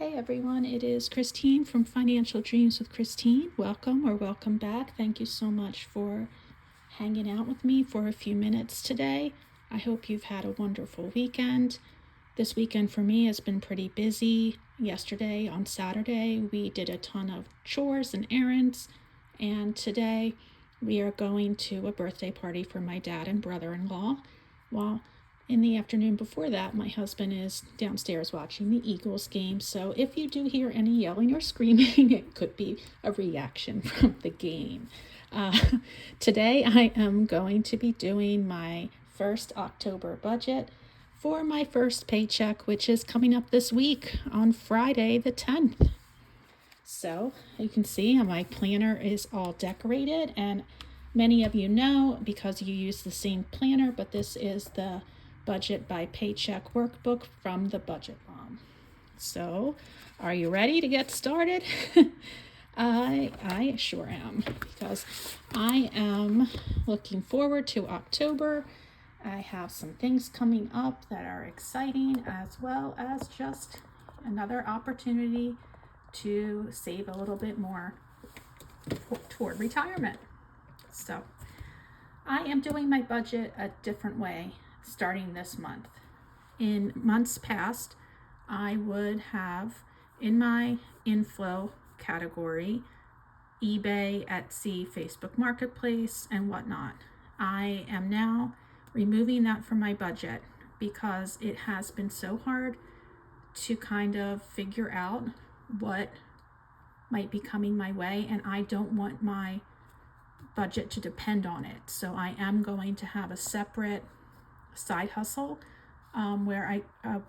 Hey everyone, it is Christine from Financial Dreams with Christine. Welcome or welcome back. Thank you so much for hanging out with me for a few minutes today. I hope you've had a wonderful weekend. This weekend for me has been pretty busy. Yesterday on Saturday, we did a ton of chores and errands, and today we are going to a birthday party for my dad and brother-in-law. While in the afternoon before that, my husband is downstairs watching the Eagles game, so if you do hear any yelling or screaming, it could be a reaction from the game. Today I am going to be doing my first October budget for my first paycheck, which is coming up this week on Friday the 10th. So you can see my planner is all decorated, and many of you know because you use the same planner, but this is the Budget by Paycheck workbook from the Budget Mom. So are you ready to get started? I sure am, because I am looking forward to October. I have some things coming up that are exciting, as well as just another opportunity to save a little bit more toward retirement. So I am doing my budget a different way starting this month. In months past, I would have in my inflow category eBay, Etsy, Facebook Marketplace, and whatnot. I am now removing that from my budget because it has been so hard to kind of figure out what might be coming my way, and I don't want my budget to depend on it. So I am going to have a separate side hustle where I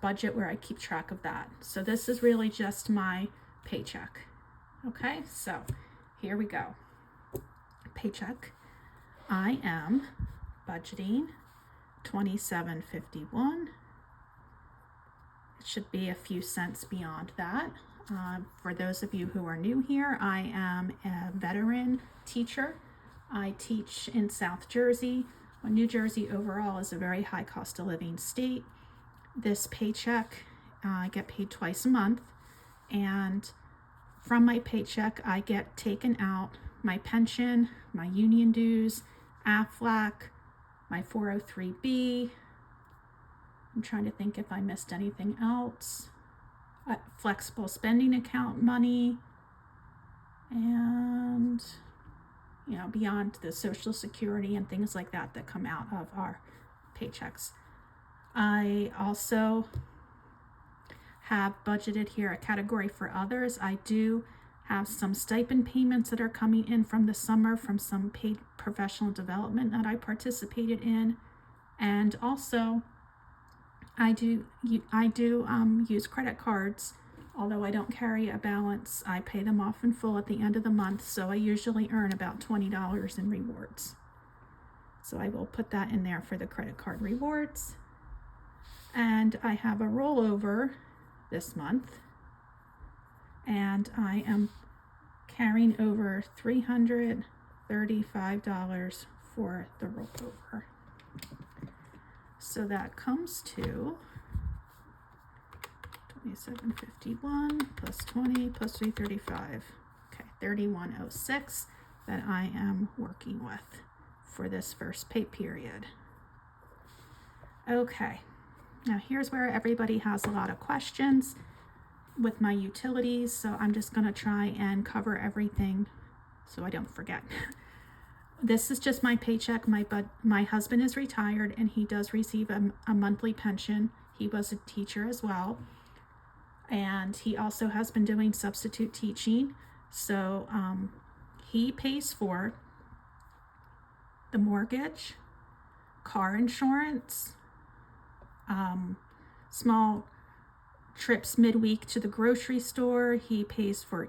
budget where I keep track of that. So this is really just my paycheck. Okay, so here we go. Paycheck. I am budgeting $27.51. It should be a few cents beyond that. For those of you who are new here, I am a veteran teacher. I teach in South Jersey. New Jersey overall is a very high cost of living state. This paycheck, I get paid twice a month, and from my paycheck, I get taken out my pension, my union dues, AFLAC, my 403B. I'm trying to think if I missed anything else. Flexible spending account money, and beyond the Social Security and things like that that come out of our paychecks. I also have budgeted here a category for others. I do have some stipend payments that are coming in from the summer from some paid professional development that I participated in, and also I do use credit cards. Although I don't carry a balance, I pay them off in full at the end of the month, so I usually earn about $20 in rewards. So I will put that in there for the credit card rewards. And I have a rollover this month, and I am carrying over $335 for the rollover. So that comes to $27.51 plus 20 plus 335. Okay, $31.06 that I am working with for this first pay period. Okay, now here's where everybody has a lot of questions with my utilities, so I'm just going to try and cover everything so I don't forget. This is just my paycheck. My husband is retired, and he does receive a monthly pension. He was a teacher as well. And he also has been doing substitute teaching. So he pays for the mortgage, car insurance, small trips midweek to the grocery store. He pays for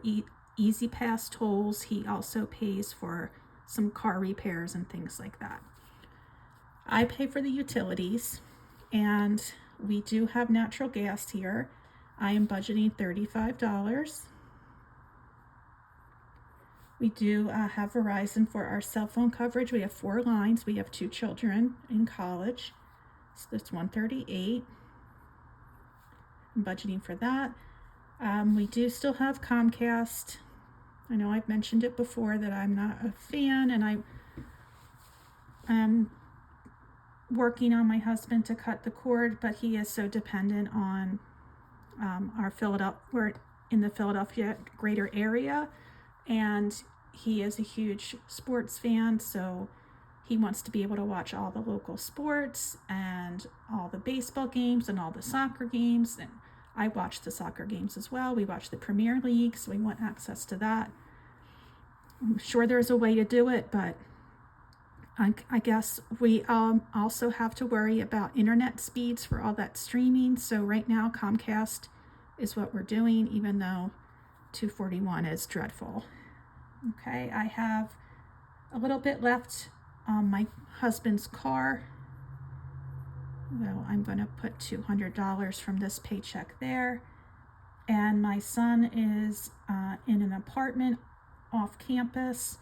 Easy Pass tolls. He also pays for some car repairs and things like that. I pay for the utilities, and we do have natural gas here. I am budgeting $35. We do have Verizon for our cell phone coverage. We have 4 lines. We have 2 children in college, so that's $138. I'm budgeting for that. We do still have Comcast. I know I've mentioned it before that I'm not a fan, and I'm working on my husband to cut the cord, but he is so dependent on we're in the Philadelphia greater area, and he is a huge sports fan, so he wants to be able to watch all the local sports and all the baseball games and all the soccer games. And I watch the soccer games as well. We watch the Premier League, so we want access to that. I'm sure there's a way to do it, but I guess we also have to worry about internet speeds for all that streaming. So right now, Comcast is what we're doing, even though 241 is dreadful. Okay, I have a little bit left on my husband's car. Well, I'm going to put $200 from this paycheck there. And my son is in an apartment off campus,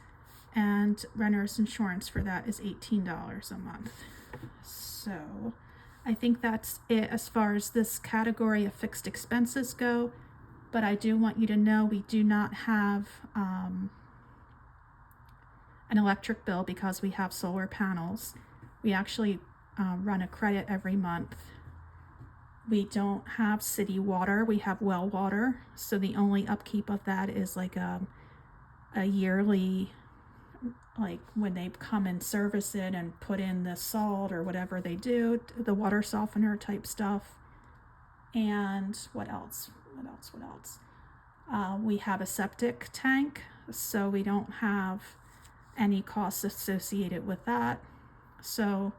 and renter's insurance for that is $18 a month. So I think that's it as far as this category of fixed expenses go. But I do want you to know we do not have an electric bill because we have solar panels. We actually run a credit every month. We don't have city water. We have well water. So the only upkeep of that is like a yearly, like when they come and service it and put in the salt or whatever they do, the water softener type stuff. And what else? We have a septic tank, so we don't have any costs associated with that. So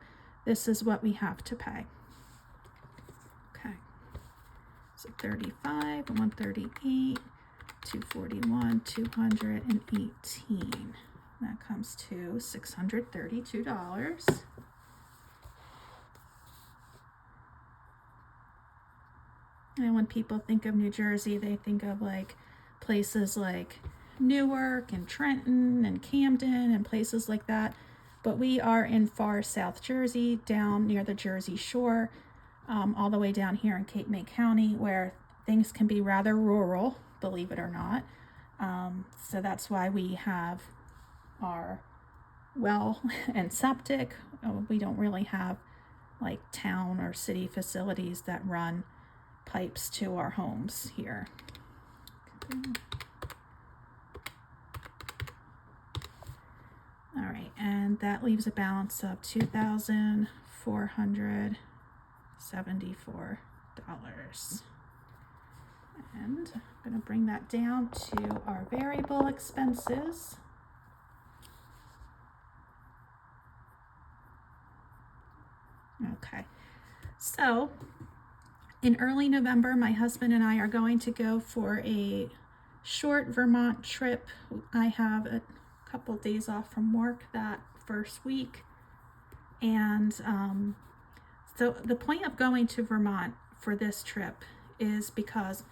this is what we have to pay. Okay, so 35, 138, 241, 218. That comes to $632. And when people think of New Jersey, they think of like places like Newark and Trenton and Camden and places like that. But we are in far South Jersey, down near the Jersey Shore, all the way down here in Cape May County, where things can be rather rural, believe it or not. So that's why we have our well and septic. We don't really have like town or city facilities that run pipes to our homes here. All right, and that leaves a balance of $2,474. And I'm going to bring that down to our variable expenses. Okay, so in early November, my husband and I are going to go for a short Vermont trip. I have a couple days off from work that first week. And so the point of going to Vermont for this trip is because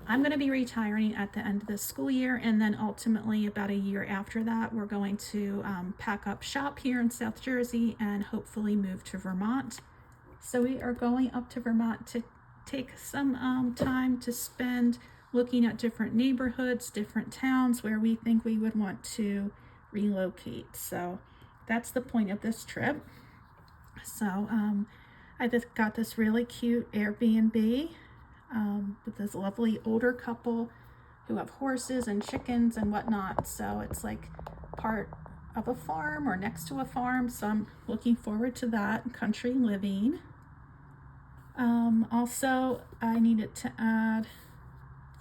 I'm going to be retiring at the end of the school year, and then ultimately about a year after that, we're going to pack up shop here in South Jersey and hopefully move to Vermont. So we are going up to Vermont to take some time to spend looking at different neighborhoods, different towns where we think we would want to relocate. So that's the point of this trip. So I just got this really cute Airbnb with this lovely older couple who have horses and chickens and whatnot. So it's like part of a farm or next to a farm. So I'm looking forward to that country living. Also, I needed to add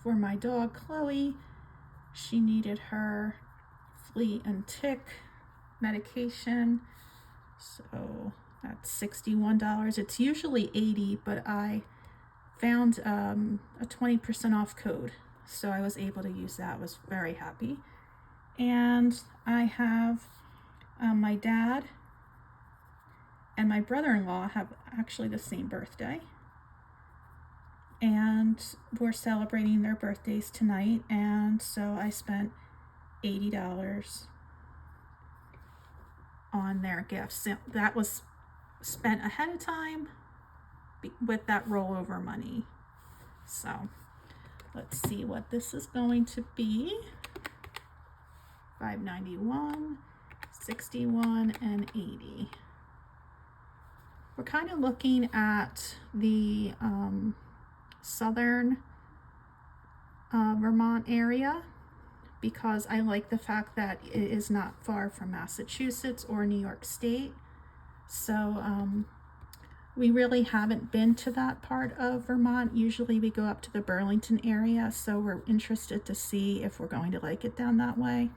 for my dog Chloe, she needed her flea and tick medication. So that's $61. It's usually $80, but I found a 20% off code, so I was able to use that. I was very happy. And I have my dad and my brother-in-law have actually the same birthday, and we're celebrating their birthdays tonight, and so I spent $80 on their gifts. That was spent ahead of time with that rollover money. So Let's see what this is going to be. $591, $61, and $80. We're kind of looking at the southern Vermont area because I like the fact that it is not far from Massachusetts or New York State. So we really haven't been to that part of Vermont. Usually we go up to the Burlington area, so we're interested to see if we're going to like it down that way.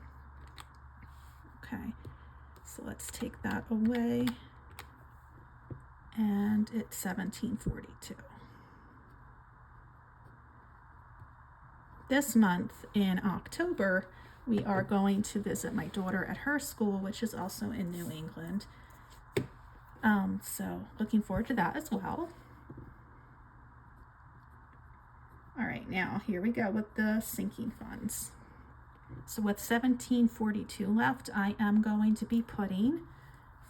Okay, so let's take that away. And it's $17.42. This month in October, we are going to visit my daughter at her school, which is also in New England. So looking forward to that as well. All right, now here we go with the sinking funds. So with $17.42 left, I am going to be putting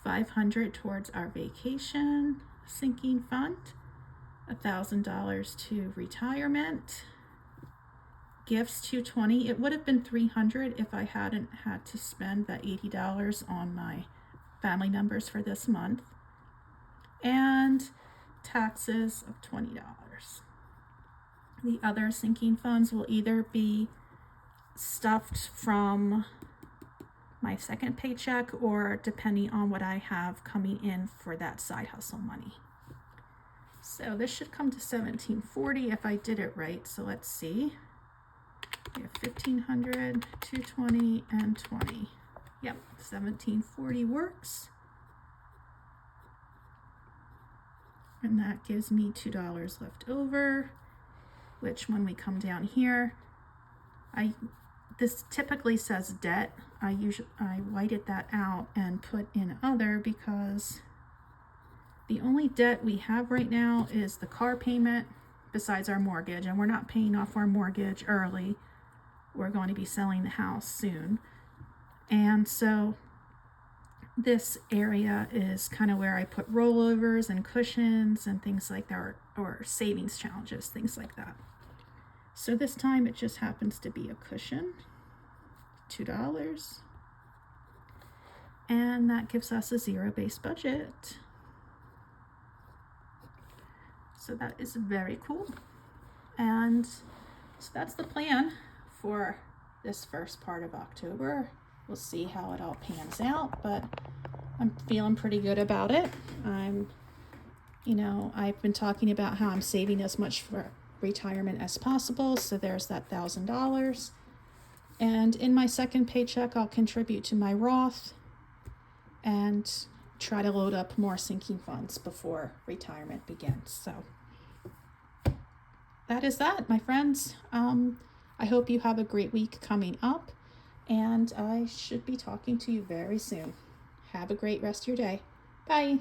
$500 towards our vacation sinking fund, $1,000 to retirement, gifts $220. It would have been $300 if I hadn't had to spend that $80 on my family members for this month, and taxes of $20. The other sinking funds will either be stuffed from my second paycheck or depending on what I have coming in for that side hustle money. So this should come to $17.40 if I did it right. So let's see. We have $1,500, $220, and $20. Yep, $17.40 works. And that gives me $2 left over, which when we come down here, this typically says debt. I whited that out and put in other because the only debt we have right now is the car payment besides our mortgage, and we're not paying off our mortgage early. We're going to be selling the house soon. And so this area is kind of where I put rollovers and cushions and things like that, or savings challenges, things like that. So this time it just happens to be a cushion, $2. And that gives us a zero-based budget. So that is very cool. And so that's the plan for this first part of October. We'll see how it all pans out, but I'm feeling pretty good about it. I've been talking about how I'm saving as much for retirement as possible. So there's that $1,000. And in my second paycheck, I'll contribute to my Roth and try to load up more sinking funds before retirement begins. So that is that, my friends. I hope you have a great week coming up, and I should be talking to you very soon. Have a great rest of your day. Bye.